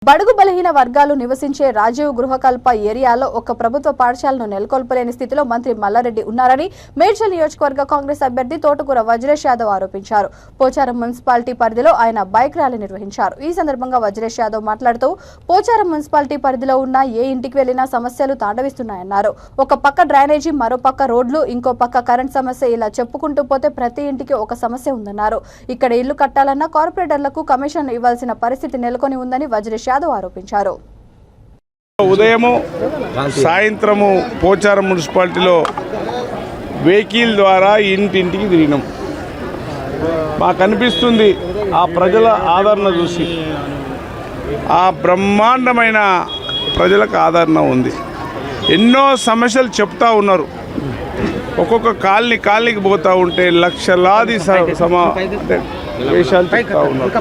బడుగు బలహీన వర్గాలు నివసించే రాజీవ్ గృహకల్ప ఏరియాలో ఒక ప్రభుత్వ పాఠశాలను నెలకొల్పలేని స్థితిలో మంత్రి మల్లారెడ్డి ఉన్నారని మేడ్చల్ నియోజకవర్గ కాంగ్రెస్ అభ్యర్థి తోటకూర వజ్రేష్ యాదవ్ ఆరోపించారు. పోచారం మున్సిపాలిటీ పరిధిలో ఆయన బైక్ ర్యాలీ నిర్వహించారు. ఈ సందర్భంగా వజ్రేష్ యాదవ్ మాట్లాడుతూ పోచారం మున్సిపాలిటీ పరిధిలో ఉన్న ఏ ఇంటికి వెళ్లినా సమస్యలు తాండవిస్తున్నాయన్నారు. ఒక పక్క డ్రైనేజీ, మరో పక్క రోడ్లు, ఇంకో పక్క కరెంట్ సమస్య, ఇలా చెప్పుకుంటూ పోతే ప్రతి ఇంటికి ఒక సమస్య ఉందన్నారు. ఇక్కడ ఇల్లు కట్టాలన్నా కార్పొరేటర్లకు కమిషన్ ఇవ్వాల్సిన పరిస్థితి నెలకొని ఉందని వజ్రేష్ యాదవ్ ఆరోపించారు. ఉదయము సాయంత్రము పోచారం మున్సిపాలిటీలో వెహికల్ ద్వారా ఇంటింటికి తిరిగినాం. మాకు అనిపిస్తుంది ఆ ప్రజల ఆదరణ చూసి, ఆ బ్రహ్మాండమైన ప్రజలకు ఆదరణ ఉంది. ఎన్నో సమస్యలు చెప్తా ఉన్నారు. ఒక్కొక్క కాలనీకి పోతూ ఉంటే లక్షలాది వేషాలు చెప్తా ఉన్నారు.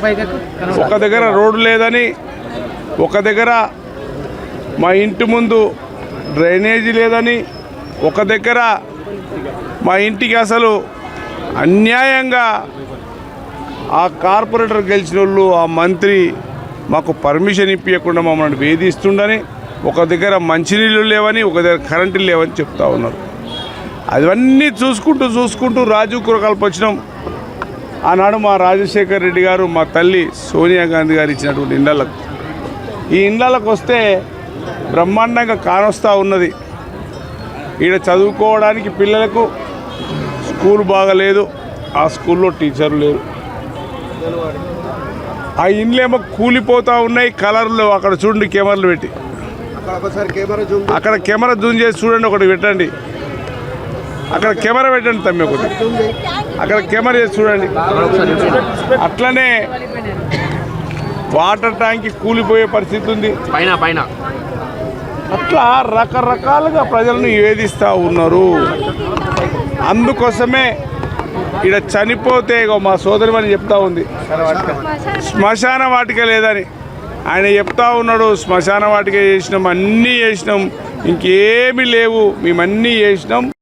ఒక దగ్గర రోడ్డు లేదని, ఒక దగ్గర మా ఇంటి ముందు డ్రైనేజీ లేదని, ఒక దగ్గర మా ఇంటికి అసలు అన్యాయంగా ఆ కార్పొరేటర్ గెలిచిన వాళ్ళు, ఆ మంత్రి మాకు పర్మిషన్ ఇప్పించకుండా మమ్మల్ని వేధిస్తుండని, ఒక దగ్గర మంచినీళ్ళు లేవని, ఒక దగ్గర కరెంటు లేవని చెప్తా ఉన్నారు. అవన్నీ చూసుకుంటూ రాజీవ్ గృహకల్ప వచ్చినాం. ఆనాడు మా రాజశేఖర్ రెడ్డి గారు, మా తల్లి సోనియా గాంధీ గారు ఇచ్చినటువంటి ఇండ్లకు, ఈ ఇండ్లకు వస్తే బ్రహ్మాండంగా కానొస్తూ ఉన్నది. ఈడ చదువుకోవడానికి పిల్లలకు స్కూల్ బాగలేదు, ఆ స్కూల్లో టీచర్లు లేరు. ఆ ఇండ్లేమో కూలిపోతూ ఉన్నాయి. కలర్లు అక్కడ చూడండి, కెమెరాలు పెట్టి అక్కడ కెమెరా జూమ్ చేసి చూడండి, ఒకటి పెట్టండి. అక్కడ కెమెరా పెట్టండి తమ్మి, ఒకటి అక్కడ కెమెరా చేసి చూడండి. అట్లనే వాటర్ ట్యాంక్ కూలిపోయే పరిస్థితి ఉంది పైన. అట్లా రకరకాలుగా ప్రజలను వేధిస్తూ ఉన్నారు. అందుకోసమే ఇక్కడ చనిపోతే మా సోదరిమని చెప్తా ఉంది, శ్మశాన వాటిక లేదని ఆయన చెప్తా ఉన్నాడు. శ్మశాన వాటిక చేసినాం, అన్నీ చేసినాం, ఇంకేమీ లేవు, మేమన్నీ చేసినాం.